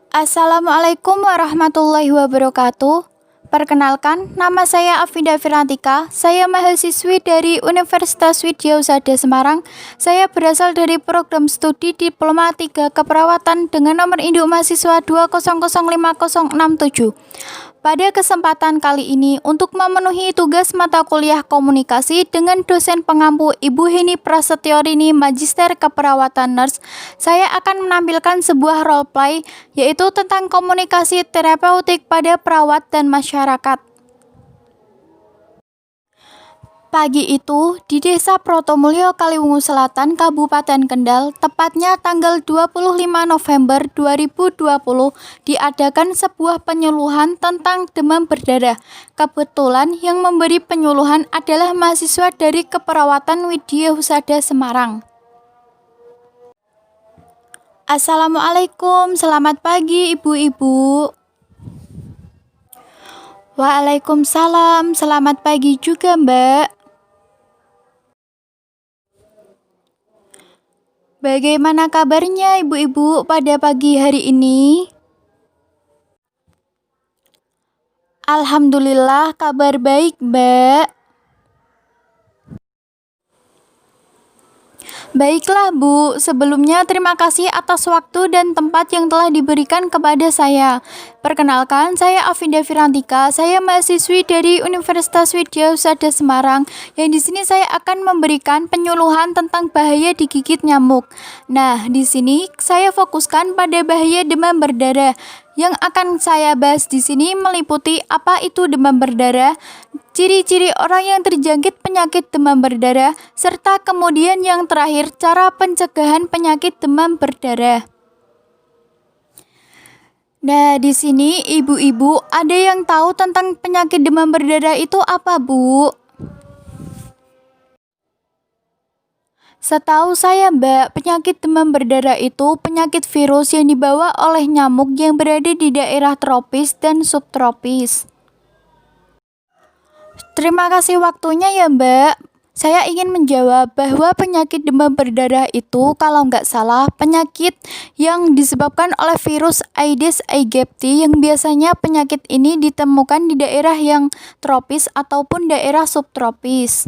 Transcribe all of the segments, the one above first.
Assalamualaikum warahmatullahi wabarakatuh. Perkenalkan, nama saya Afinda Firantika. Saya mahasiswi dari Universitas Widya Husada Semarang. Saya berasal dari program studi Diploma 3 Keperawatan dengan nomor induk mahasiswa 2005067. Pada kesempatan kali ini, untuk memenuhi tugas mata kuliah komunikasi dengan dosen pengampu Ibu Heni Prasetyorini Magister Keperawatan Nurse, saya akan menampilkan sebuah role play, yaitu tentang komunikasi terapeutik pada perawat dan masyarakat. Pagi itu, di Desa Protomulyo, Kaliwungu Selatan, Kabupaten Kendal, tepatnya tanggal 25 November 2020, diadakan sebuah penyuluhan tentang demam berdarah. Kebetulan yang memberi penyuluhan adalah mahasiswa dari Keperawatan Widya Husada Semarang. Assalamualaikum, selamat pagi ibu-ibu. Waalaikumsalam, selamat pagi juga Mbak. Bagaimana kabarnya ibu-ibu pada pagi hari ini? Alhamdulillah kabar baik, Mbak. Baiklah Bu, sebelumnya terima kasih atas waktu dan tempat yang telah diberikan kepada saya. Perkenalkan, saya Afinda Firantika, saya mahasiswi dari Universitas Widya Husada Semarang, yang di sini saya akan memberikan penyuluhan tentang bahaya digigit nyamuk. Nah, di sini saya fokuskan pada bahaya demam berdarah. Yang akan saya bahas di sini meliputi apa itu demam berdarah, ciri-ciri orang yang terjangkit penyakit demam berdarah, serta kemudian yang terakhir cara pencegahan penyakit demam berdarah. Nah, di sini ibu-ibu ada yang tahu tentang penyakit demam berdarah itu apa, Bu? Setahu saya, Mbak, penyakit demam berdarah itu penyakit virus yang dibawa oleh nyamuk yang berada di daerah tropis dan subtropis. Terima kasih waktunya ya, Mbak. Saya ingin menjawab bahwa penyakit demam berdarah itu kalau nggak salah penyakit yang disebabkan oleh virus Aedes aegypti, yang biasanya penyakit ini ditemukan di daerah yang tropis ataupun daerah subtropis.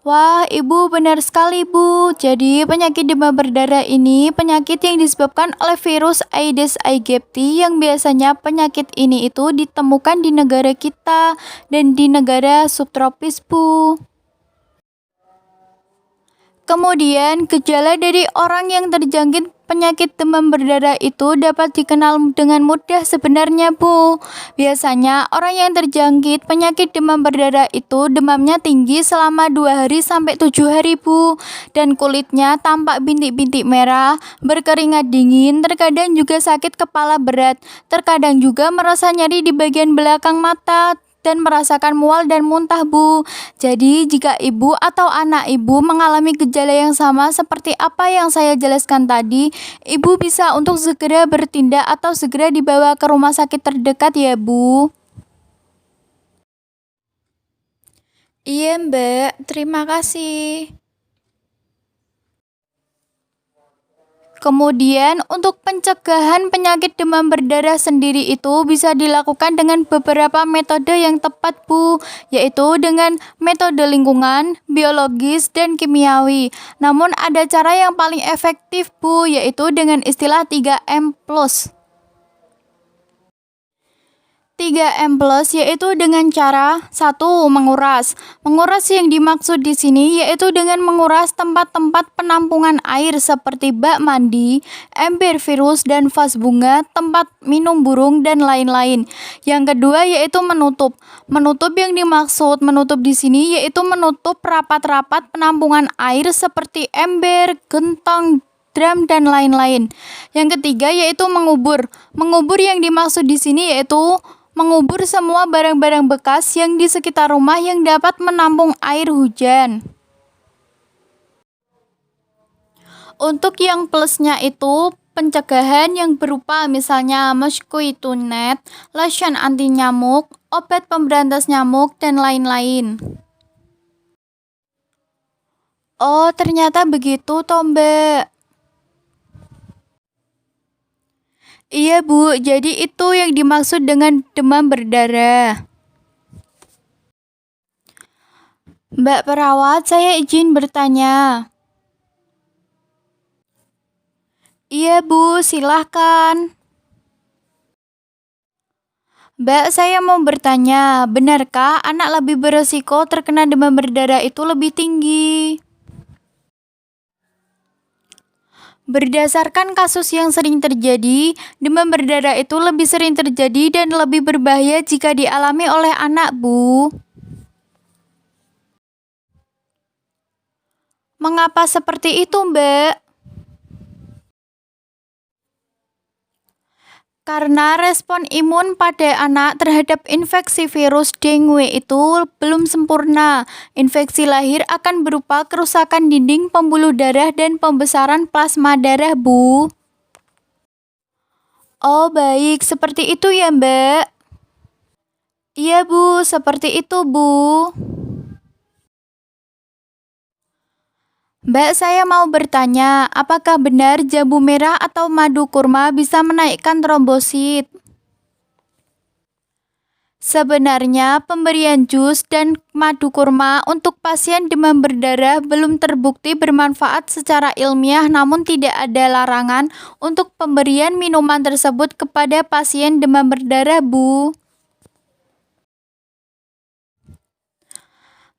Wah, Ibu benar sekali, Bu. Jadi, penyakit demam berdarah ini penyakit yang disebabkan oleh virus Aedes aegypti, yang biasanya penyakit ini itu ditemukan di negara kita dan di negara subtropis, Bu. Kemudian, gejala dari orang yang terjangkit penyakit demam berdarah itu dapat dikenal dengan mudah sebenarnya, Bu. Biasanya, orang yang terjangkit penyakit demam berdarah itu demamnya tinggi selama 2 hari sampai 7 hari, Bu. Dan kulitnya tampak bintik-bintik merah, berkeringat dingin, terkadang juga sakit kepala berat, terkadang juga merasa nyeri di bagian belakang mata, dan merasakan mual dan muntah, Bu. Jadi, jika ibu atau anak ibu mengalami gejala yang sama seperti apa yang saya jelaskan tadi, ibu bisa untuk segera bertindak atau segera dibawa ke rumah sakit terdekat ya, Bu. Iya, Mbak. Terima kasih. Kemudian, untuk pencegahan penyakit demam berdarah sendiri itu bisa dilakukan dengan beberapa metode yang tepat, Bu, yaitu dengan metode lingkungan, biologis, dan kimiawi. Namun ada cara yang paling efektif, Bu, yaitu dengan istilah 3M+. 3M plus yaitu dengan cara 1. Menguras. Menguras yang dimaksud di sini yaitu dengan menguras tempat-tempat penampungan air seperti bak mandi, ember virus dan vas bunga, tempat minum burung dan lain-lain. Yang kedua yaitu menutup. Menutup yang dimaksud menutup di sini yaitu menutup rapat-rapat penampungan air seperti ember, gentong, drum dan lain-lain. Yang ketiga yaitu mengubur. Mengubur yang dimaksud di sini yaitu mengubur semua barang-barang bekas yang di sekitar rumah yang dapat menampung air hujan. Untuk yang plusnya itu pencegahan yang berupa misalnya mosquito net, lotion anti nyamuk, obat pemberantas nyamuk, dan lain-lain. Oh, ternyata begitu toh, Mbak. Iya, Bu. Jadi itu yang dimaksud dengan demam berdarah. Mbak perawat, saya izin bertanya. Iya, Bu. Silahkan. Mbak, saya mau bertanya, benarkah anak lebih beresiko terkena demam berdarah itu lebih tinggi? Berdasarkan kasus yang sering terjadi, demam berdarah itu lebih sering terjadi dan lebih berbahaya jika dialami oleh anak, Bu. Mengapa seperti itu, Mbak? Karena respon imun pada anak terhadap infeksi virus dengue itu belum sempurna. Infeksi lahir akan berupa kerusakan dinding pembuluh darah dan pembesaran plasma darah, Bu. Oh, baik. Seperti itu ya, Mbak. Iya, Bu. Seperti itu, Bu. Mbak, saya mau bertanya, apakah benar jambu merah atau madu kurma bisa menaikkan trombosit? Sebenarnya, pemberian jus dan madu kurma untuk pasien demam berdarah belum terbukti bermanfaat secara ilmiah, namun tidak ada larangan untuk pemberian minuman tersebut kepada pasien demam berdarah, Bu.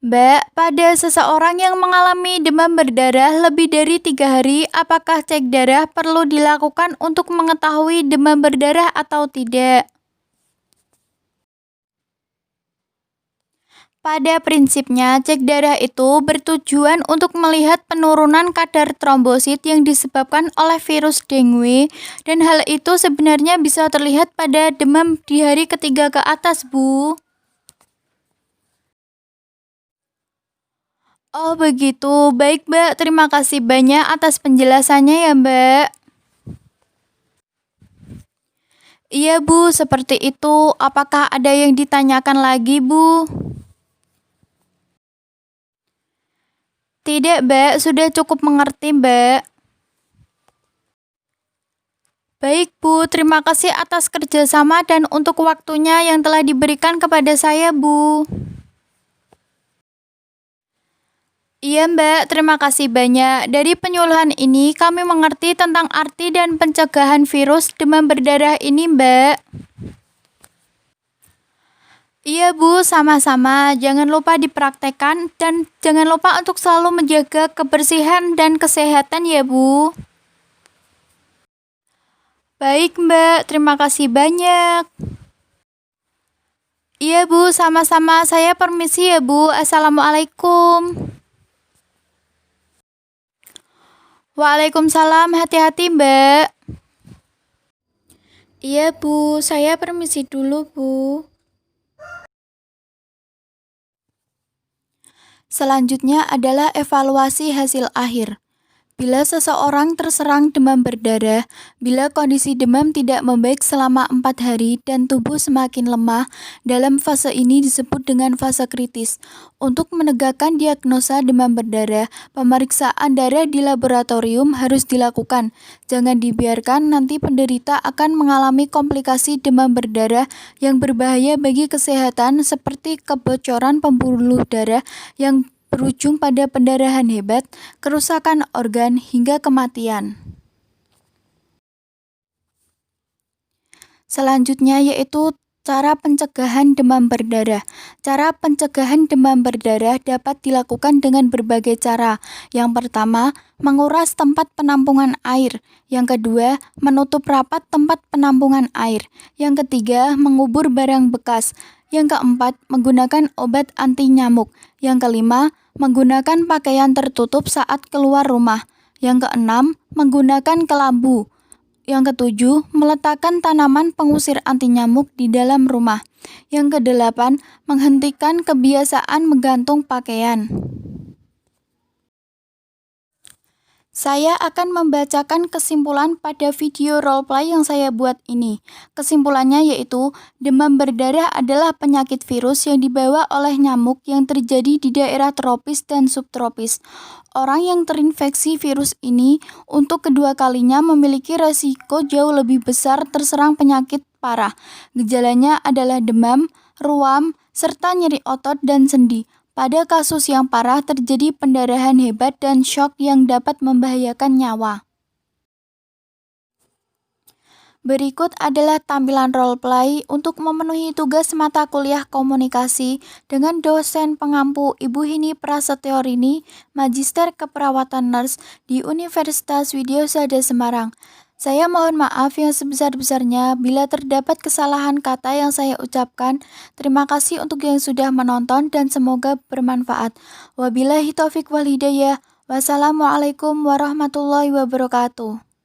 Mbak, pada seseorang yang mengalami demam berdarah lebih dari 3 hari, apakah cek darah perlu dilakukan untuk mengetahui demam berdarah atau tidak? Pada prinsipnya, cek darah itu bertujuan untuk melihat penurunan kadar trombosit yang disebabkan oleh virus dengue, dan hal itu sebenarnya bisa terlihat pada demam di hari ketiga ke atas, Bu. Oh begitu, baik Mbak, terima kasih banyak atas penjelasannya ya Mbak. Iya Bu, seperti itu. Apakah ada yang ditanyakan lagi Bu? Tidak Mbak, sudah cukup mengerti Mbak. Baik Bu, terima kasih atas kerjasama dan untuk waktunya yang telah diberikan kepada saya Bu. Iya Mbak, terima kasih banyak. Dari penyuluhan ini kami mengerti tentang arti dan pencegahan virus demam berdarah ini Mbak. Iya Bu, sama-sama. Jangan lupa dipraktekkan dan jangan lupa untuk selalu menjaga kebersihan dan kesehatan ya Bu. Baik Mbak, terima kasih banyak. Iya Bu, sama-sama. Saya permisi ya Bu. Assalamualaikum. Waalaikumsalam, hati-hati Mbak. Iya Bu, saya permisi dulu Bu. Selanjutnya adalah evaluasi hasil akhir. Bila seseorang terserang demam berdarah, bila kondisi demam tidak membaik selama 4 hari dan tubuh semakin lemah, dalam fase ini disebut dengan fase kritis. Untuk menegakkan diagnosa demam berdarah, pemeriksaan darah di laboratorium harus dilakukan. Jangan dibiarkan nanti penderita akan mengalami komplikasi demam berdarah yang berbahaya bagi kesehatan seperti kebocoran pembuluh darah yang berujung pada pendarahan hebat, kerusakan organ, hingga kematian. Selanjutnya yaitu cara pencegahan demam berdarah. Cara pencegahan demam berdarah dapat dilakukan dengan berbagai cara. Yang pertama, menguras tempat penampungan air. Yang kedua, menutup rapat tempat penampungan air. Yang ketiga, mengubur barang bekas. Yang keempat, menggunakan obat anti nyamuk. Yang kelima, menggunakan pakaian tertutup saat keluar rumah. Yang keenam, menggunakan kelambu. Yang ketujuh, meletakkan tanaman pengusir anti nyamuk di dalam rumah. Yang kedelapan, menghentikan kebiasaan menggantung pakaian. Saya akan membacakan kesimpulan pada video roleplay yang saya buat ini. Kesimpulannya yaitu, demam berdarah adalah penyakit virus yang dibawa oleh nyamuk yang terjadi di daerah tropis dan subtropis. Orang yang terinfeksi virus ini untuk kedua kalinya memiliki resiko jauh lebih besar terserang penyakit parah. Gejalanya adalah demam, ruam, serta nyeri otot dan sendi. Pada kasus yang parah terjadi pendarahan hebat dan shock yang dapat membahayakan nyawa. Berikut adalah tampilan roleplay untuk memenuhi tugas mata kuliah komunikasi dengan dosen pengampu Ibu Hini Prasetyorini, Magister Keperawatan Nurse di Universitas Widyasada Semarang. Saya mohon maaf yang sebesar-besarnya bila terdapat kesalahan kata yang saya ucapkan. Terima kasih untuk yang sudah menonton dan semoga bermanfaat. Wabillahi taufik wal hidayah. Wassalamualaikum warahmatullahi wabarakatuh.